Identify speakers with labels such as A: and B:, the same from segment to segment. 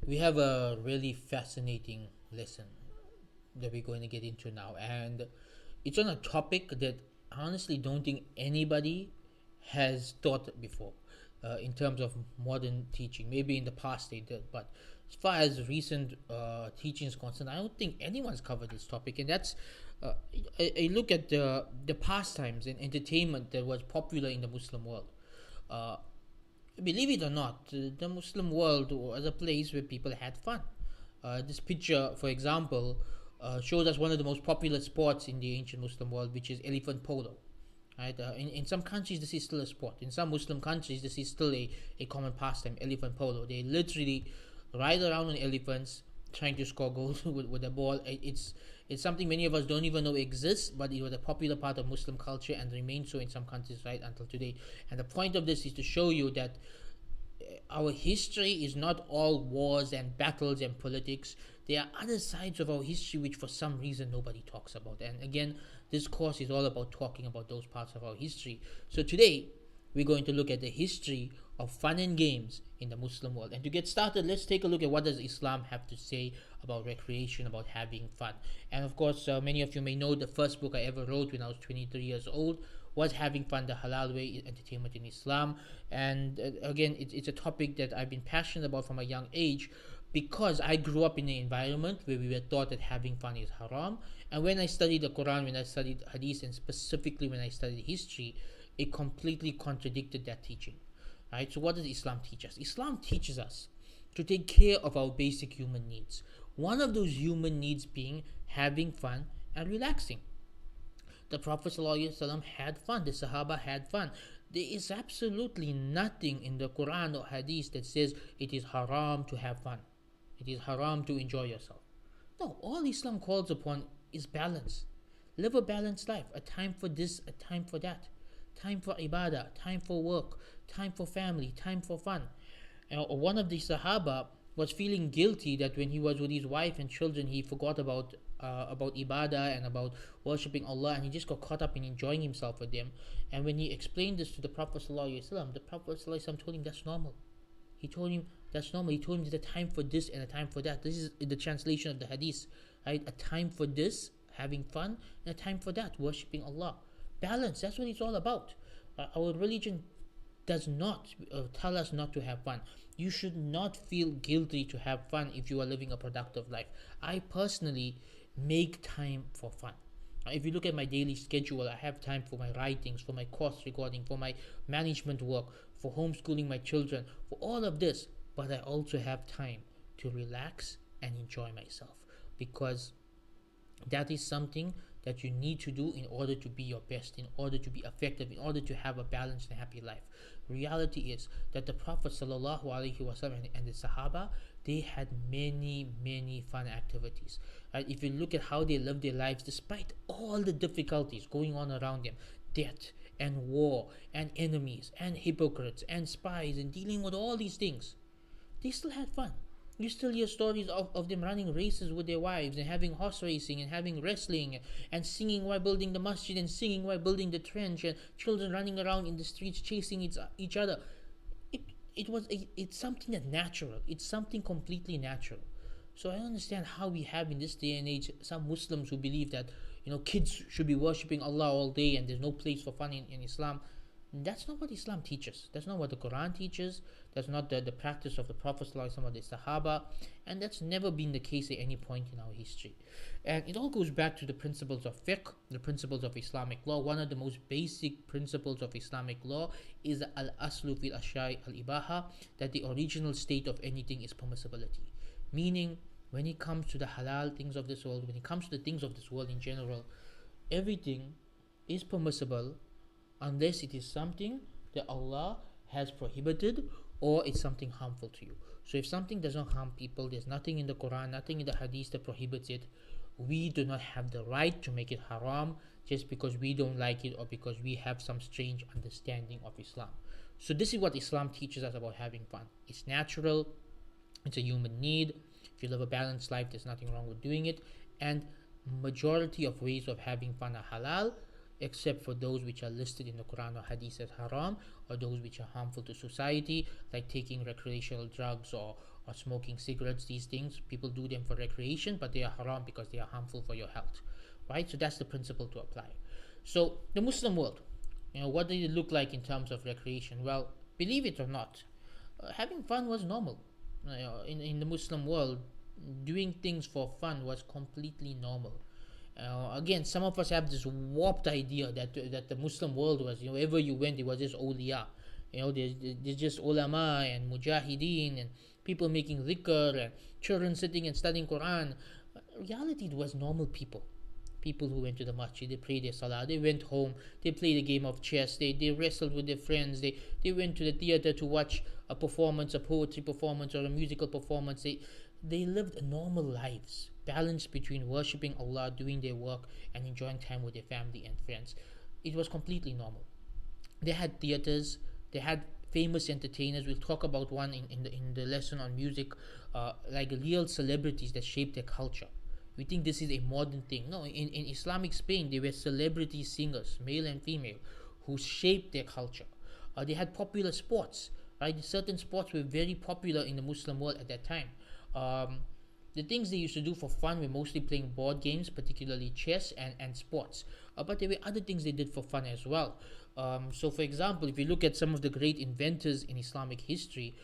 A: We have a really fascinating lesson that we're going to get into now, and it's on a topic that I honestly don't think anybody has taught before in terms of modern teaching. Maybe in the past they did, but as far as recent teaching is concerned, I don't think anyone's covered this topic, and that's a look at the pastimes and entertainment that was popular in the Muslim world. Uh, Believe it or not, the Muslim world was a place where people had fun. This picture, for example, shows us one of the most popular sports in the ancient Muslim world, which is elephant polo. Right? In some countries, this is still a sport. In some Muslim countries, this is still a common pastime, elephant polo. They literally ride around on elephants trying to score goals with a ball. It's something many of us don't even know exists, but it was a popular part of Muslim culture and remains so in some countries right until today. And the point of this is to show you that our history is not all wars and battles and politics. There are other sides of our history which, for some reason, nobody talks about. And again, this course is all about talking about those parts of our history. So today, we're going to look at the history of fun and games in the Muslim world. And to get started, let's take a look at what does Islam have to say about recreation, about having fun. And of course, many of you may know the first book I ever wrote when I was 23 years old was Having Fun the Halal Way, Entertainment in Islam. And again, it's a topic that I've been passionate about from a young age because I grew up in an environment where we were taught that having fun is haram. And when I studied the Quran, when I studied Hadith, and specifically when I studied history, it completely contradicted that teaching. Right? So what does Islam teach us? Islam teaches us to take care of our basic human needs. One of those human needs being having fun and relaxing. The Prophet ﷺ had fun, the Sahaba had fun. There is absolutely nothing in the Quran or Hadith that says it is haram to have fun. It is haram to enjoy yourself. No, all Islam calls upon is balance. Live a balanced life. A time for this, a time for that. Time for ibadah, time for work, time for family, time for fun. One of the Sahaba was feeling guilty that when he was with his wife and children, he forgot about ibadah and about worshipping Allah, and he just got caught up in enjoying himself with them. And when he explained this to the Prophet ﷺ, the Prophet ﷺ told him that's normal. He told him that's normal. He told him there's a time for this and a time for that. This is the translation of the hadith, right? A time for this, having fun, and a time for that, worshipping Allah. Balance. That's what it's all about. Our religion does not tell us not to have fun. You should not feel guilty to have fun if you are living a productive life. I personally make time for fun. If you look at my daily schedule, I have time for my writings, for my course recording, for my management work, for homeschooling my children, for all of this. But I also have time to relax and enjoy myself because that is something that you need to do in order to be your best, in order to be effective, in order to have a balanced and happy life. Reality is that the Prophet ﷺ and the Sahaba, they had many fun activities. Right? If you look at how they lived their lives, despite all the difficulties going on around them, death and war and enemies and hypocrites and spies and dealing with all these things, they still had fun. You still hear stories of them running races with their wives and having horse racing and having wrestling and singing while building the masjid and singing while building the trench and children running around in the streets chasing each other. It, it's something that's natural. It's something completely natural. So I understand how we have in this day and age some Muslims who believe that kids should be worshipping Allah all day and there's no place for fun in Islam. That's not what Islam teaches. That's not what the Quran teaches. That's not the practice of the Prophet ﷺ or the Sahaba. And that's never been the case at any point in our history. And it all goes back to the principles of fiqh, the principles of Islamic law. One of the most basic principles of Islamic law is al-aslu fil ashai al-ibaha, that the original state of anything is permissibility. Meaning, when it comes to the halal things of this world, when it comes to the things of this world in general, everything is permissible unless it is something that Allah has prohibited or it's something harmful to you. So if something does not harm people, there's nothing in the Quran, nothing in the Hadith that prohibits it, we do not have the right to make it haram just because we don't like it or because we have some strange understanding of Islam. So this is what Islam teaches us about having fun. It's natural, it's a human need. If you live a balanced life, there's nothing wrong with doing it. And majority of ways of having fun are halal, except for those which are listed in the Quran or Hadith as haram, or those which are harmful to society, like taking recreational drugs or smoking cigarettes, these things. People do them for recreation, but they are haram because they are harmful for your health, right? So that's the principle to apply. So the Muslim world, what did it look like in terms of recreation? Well, believe it or not, having fun was normal. In the Muslim world, doing things for fun was completely normal. Again, some of us have this warped idea that the Muslim world was, wherever you went, it was just awliya. There's just ulama and mujahideen and people making dhikr and children sitting and studying Quran. Reality, it was normal people. People who went to the masjid, they prayed their salah, they went home, they played a game of chess, they wrestled with their friends, they went to the theater to watch a performance, a poetry performance or a musical performance. They lived normal lives, balanced between worshipping Allah, doing their work, and enjoying time with their family and friends. It was completely normal. They had theaters, they had famous entertainers. We'll talk about one in the lesson on music, like real celebrities that shaped their culture. We think this is a modern thing. No, in Islamic Spain, they were celebrity singers, male and female, who shaped their culture. They had popular sports, right? Certain sports were very popular in the Muslim world at that time. Um, the things they used to do for fun were mostly playing board games, particularly chess and sports. But there were other things they did for fun as well. So, for example, if you look at some of the great inventors in Islamic history,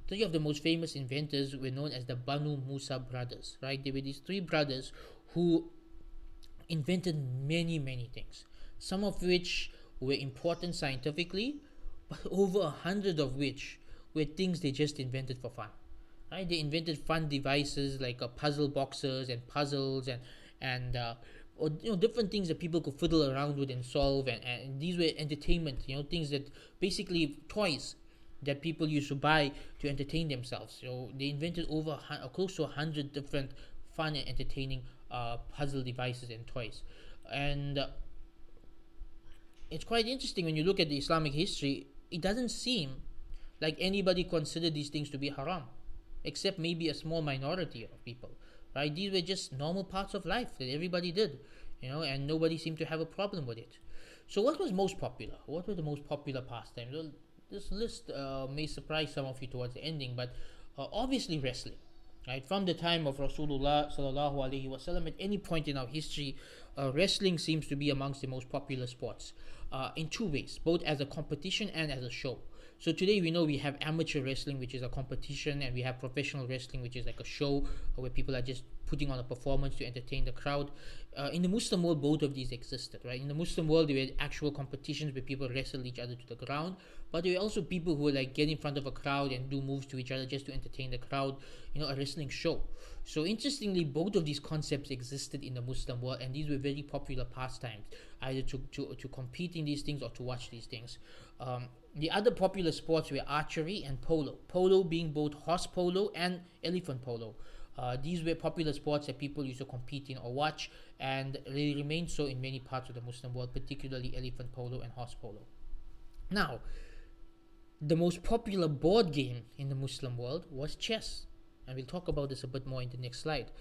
A: three of the most famous inventors were known as the Banu Musa brothers, right? They were these three brothers who invented many, many things, some of which were important scientifically, but over 100 of which were things they just invented for fun. Right? They invented fun devices like puzzle boxes and puzzles and or different things that people could fiddle around with and solve, and these were entertainment, things that basically toys that people used to buy to entertain themselves. So they invented over close to 100 different fun and entertaining puzzle devices and toys. And it's quite interesting when you look at the Islamic history. It doesn't seem like anybody considered these things to be haram, except maybe a small minority of people, right? These were just normal parts of life that everybody did, and nobody seemed to have a problem with it. So what was most popular? What were the most popular pastimes? Well, this list may surprise some of you towards the ending, but obviously wrestling, right? From the time of Rasulullah sallallahu alaihi wasallam, at any point in our history, wrestling seems to be amongst the most popular sports, in two ways, both as a competition and as a show. So today we know we have amateur wrestling, which is a competition, and we have professional wrestling, which is like a show where people are just putting on a performance to entertain the crowd. In the Muslim world, both of these existed, right? In the Muslim world, there were actual competitions where people wrestled each other to the ground, but there were also people who would like get in front of a crowd and do moves to each other just to entertain the crowd, a wrestling show. So interestingly, both of these concepts existed in the Muslim world, and these were very popular pastimes, either to compete in these things or to watch these things. The other popular sports were archery and polo. Polo being both horse polo and elephant polo. These were popular sports that people used to compete in or watch, and they remain so in many parts of the Muslim world, particularly elephant polo and horse polo. Now, the most popular board game in the Muslim world was chess, and we'll talk about this a bit more in the next slide.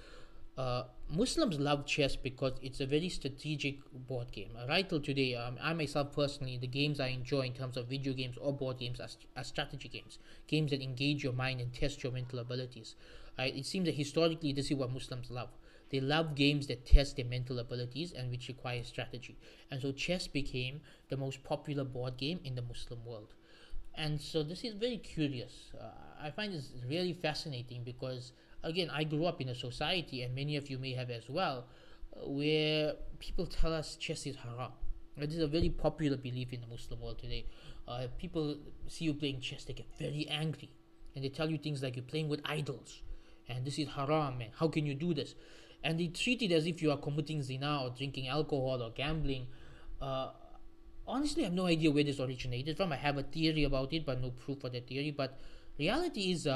A: Muslims love chess because it's a very strategic board game. Right till today, I myself personally, the games I enjoy in terms of video games or board games are strategy games, games that engage your mind and test your mental abilities. It seems that historically this is what Muslims love. They love games that test their mental abilities and which require strategy. And so chess became the most popular board game in the Muslim world. And so this is very curious. I find this really fascinating because, again, I grew up in a society, and many of you may have as well, where people tell us chess is haram. This is a very popular belief in the Muslim world today. People see you playing chess, they get very angry, and they tell you things like you're playing with idols, and this is haram, and how can you do this? And they treat it as if you are committing zina or drinking alcohol or gambling. Honestly, I have no idea where this originated from. I have a theory about it, but no proof for that theory. But reality is,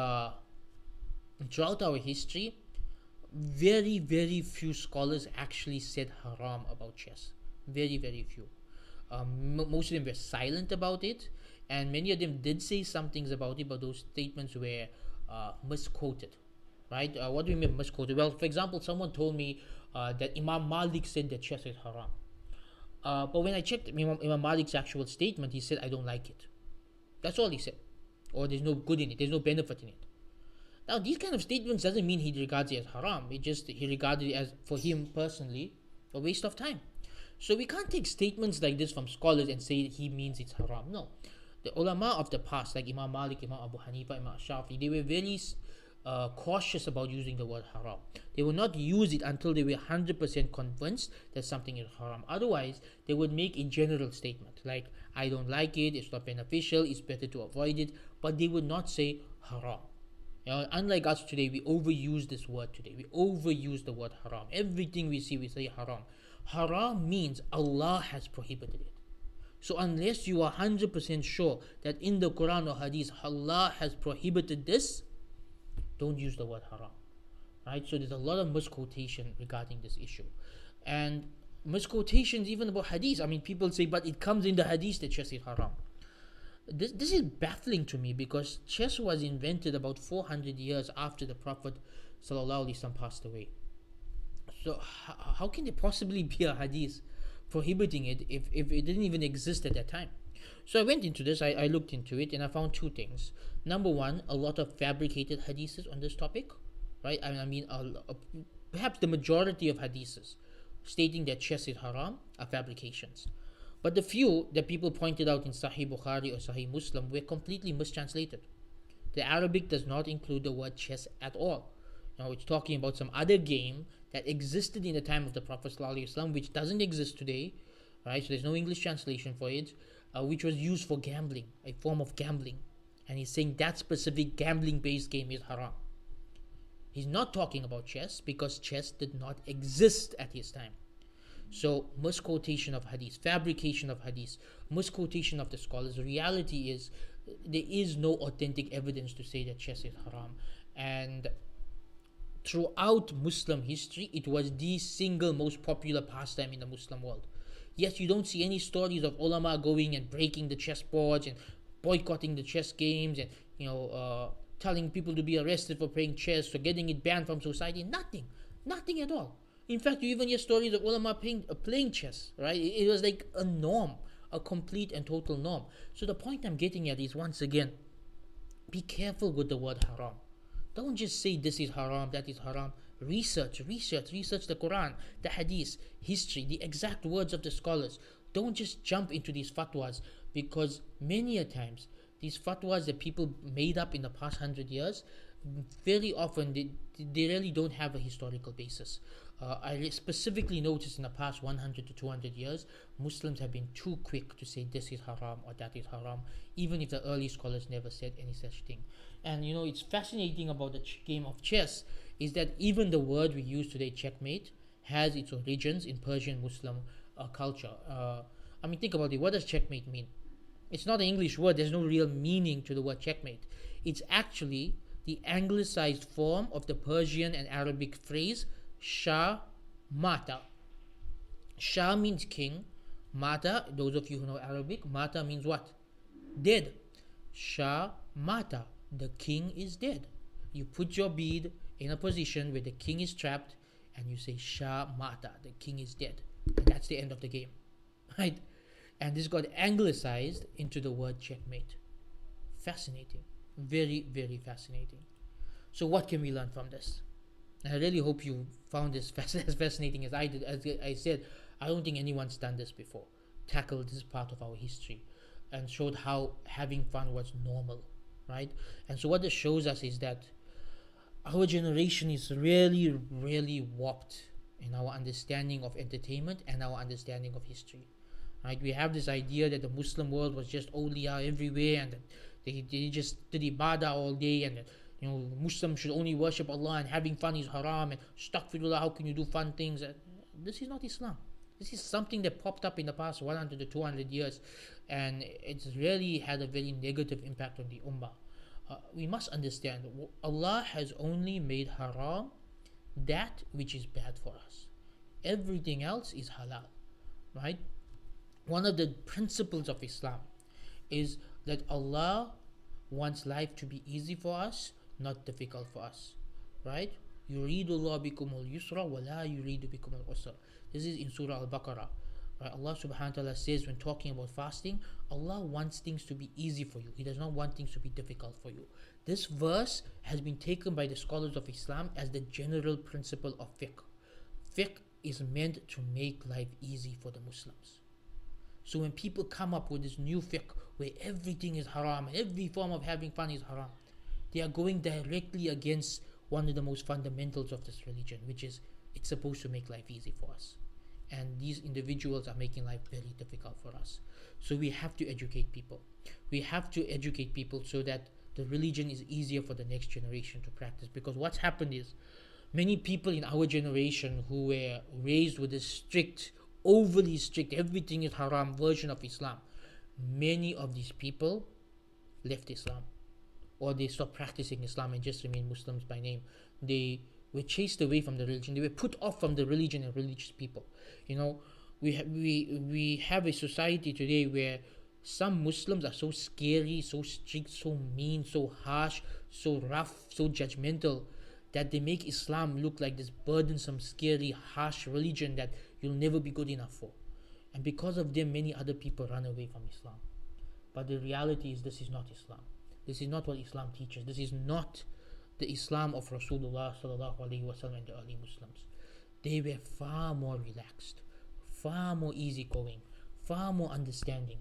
A: throughout our history, very, very few scholars actually said haram about chess. Very, very few. Most of them were silent about it, and many of them did say some things about it, but those statements were misquoted. Right? What do we mean misquoted? Well, for example, someone told me that Imam Malik said that chess is haram. But when I checked Imam Malik's actual statement, he said, I don't like it. That's all he said. Or there's no good in it, there's no benefit in it. Now, these kind of statements doesn't mean he regards it as haram. It just he regarded it as, for him personally, a waste of time. So we can't take statements like this from scholars and say he means it's haram. No, the ulama of the past, like Imam Malik, Imam Abu Hanifa, Imam Shafi, they were very cautious about using the word haram. They would not use it until they were 100% convinced that something is haram. Otherwise, they would make a general statement like, I don't like it, it's not beneficial, it's better to avoid it, but they would not say haram. Unlike us today, we overuse this word today. We overuse the word haram. Everything we see, we say haram. Haram means Allah has prohibited it. So unless you are 100% sure that in the Quran or Hadith Allah has prohibited this, don't use the word haram. Right? So there's a lot of misquotation regarding this issue. And misquotations even about Hadith. I mean, people say, but it comes in the Hadith that chess is haram. This is baffling to me, because chess was invented about 400 years after the Prophet ﷺ passed away. So how can there possibly be a hadith prohibiting it if it didn't even exist at that time? So I went into this, I looked into it, and I found two things. Number one, a lot of fabricated hadiths on this topic, right? I mean, perhaps the majority of hadiths stating that chess is haram are fabrications. But the few that people pointed out in Sahih Bukhari or Sahih Muslim were completely mistranslated. The Arabic does not include the word chess at all. Now it's talking about some other game that existed in the time of the Prophet ﷺ, which doesn't exist today, right? So there's no English translation for it, which was used for gambling, a form of gambling. And he's saying that specific gambling-based game is haram. He's not talking about chess, because chess did not exist at his time. So misquotation of hadith, fabrication of hadith, misquotation of the scholars. The reality is there is no authentic evidence to say that chess is haram. And throughout Muslim history, it was the single most popular pastime in the Muslim world. Yes, you don't see any stories of ulama going and breaking the chessboards and boycotting the chess games and telling people to be arrested for playing chess or getting it banned from society. Nothing at all. In fact, you even hear stories of ulama playing chess, right? It was like a norm, a complete and total norm. So the point I'm getting at is, once again, be careful with the word haram. Don't just say this is haram, that is haram. Research the Quran, the Hadith, history, the exact words of the scholars. Don't just jump into these fatwas, because many a times these fatwas that people made up in the past 100 years, very often they really don't have a historical basis. I specifically noticed in the past 100 to 200 years, Muslims have been too quick to say this is haram or that is haram, even if the early scholars never said any such thing. And it's fascinating about the game of chess is that even the word we use today, checkmate, has its origins in Persian Muslim culture. I mean, think about it. What does checkmate mean? It's not an English word. There's no real meaning to the word checkmate. It's actually the anglicized form of the Persian and Arabic phrase Shah Mata. Shah means king. Mata, those of you who know Arabic, Mata means what? Dead. Shah Mata, the king is dead. You put your bead in a position where the king is trapped and you say Shah Mata, the king is dead. And that's the end of the game. Right? And this got anglicized into the word checkmate. Fascinating. Very, very fascinating. So what can we learn from this? And I really hope you found this as fascinating as I did. As I said, I don't think anyone's done this before. Tackled this part of our history and showed how having fun was normal, right? And so what this shows us is that our generation is really, really warped in our understanding of entertainment and our understanding of history. Right? We have this idea that the Muslim world was just awliya everywhere, and that they just did ibadah all day, and that Muslims should only worship Allah, and having fun is haram, and astaghfirullah, how can you do fun things? This is not Islam. This is something that popped up in the past 100 to 200 years, and it's really had a very negative impact on the ummah. We must understand, Allah has only made haram that which is bad for us. Everything else is halal, right? One of the principles of Islam is that Allah wants life to be easy for us, not difficult for us, right? يُرِيدُ اللَّهُ بِكُمُ الْيُسْرَ وَلَا يُرِيدُ بِكُمُ الْعُسْرَ. This is in Surah Al-Baqarah. Right? Allah subhanahu wa ta'ala says, when talking about fasting, Allah wants things to be easy for you. He does not want things to be difficult for you. This verse has been taken by the scholars of Islam as the general principle of fiqh. Fiqh is meant to make life easy for the Muslims. So when people come up with this new fiqh where everything is haram and every form of having fun is haram, they are going directly against one of the most fundamentals of this religion, which is it's supposed to make life easy for us. And these individuals are making life very difficult for us. So we have to educate people. We have to educate people so that the religion is easier for the next generation to practice. Because what's happened is many people in our generation who were raised with a strict, overly strict, everything is haram version of Islam, many of these people left Islam, or they stopped practicing Islam and just remain Muslims by name. They were chased away from the religion. They were put off from the religion and religious people. You know, we have a society today where some Muslims are so scary, so strict, so mean, so harsh, so rough, so judgmental, that they make Islam look like this burdensome, scary, harsh religion that you'll never be good enough for. And because of them, many other people run away from Islam. But the reality is, this is not Islam. This is not what Islam teaches. This is not the Islam of Rasulullah sallallahu alaihi wasallam and the early Muslims. They were far more relaxed, far more easygoing, far more understanding,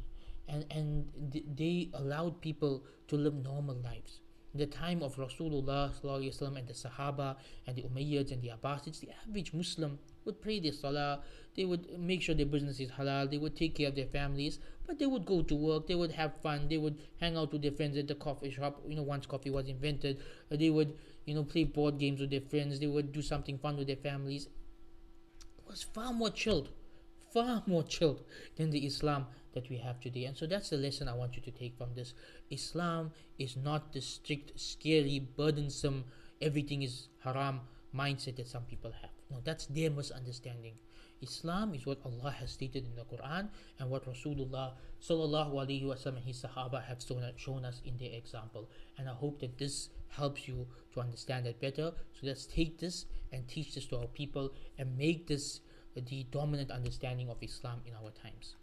A: and they allowed people to live normal lives. In the time of Rasulullah sallallahu alaihi wasallam and the Sahaba and the Umayyads and the Abbasids, the average Muslim would pray their salah, they would make sure their business is halal, they would take care of their families, but they would go to work, they would have fun, they would hang out with their friends at the coffee shop, once coffee was invented, they would, play board games with their friends, they would do something fun with their families. It was far more chilled than the Islam that we have today. And so that's the lesson I want you to take from this. Islam is not the strict, scary, burdensome, everything is haram mindset that some people have. No, that's their misunderstanding. Islam is what Allah has stated in the Quran and what Rasulullah sallallahu alaihi wasallam and his Sahaba have shown us in their example. And I hope that this helps you to understand that better. So let's take this and teach this to our people and make this the dominant understanding of Islam in our times.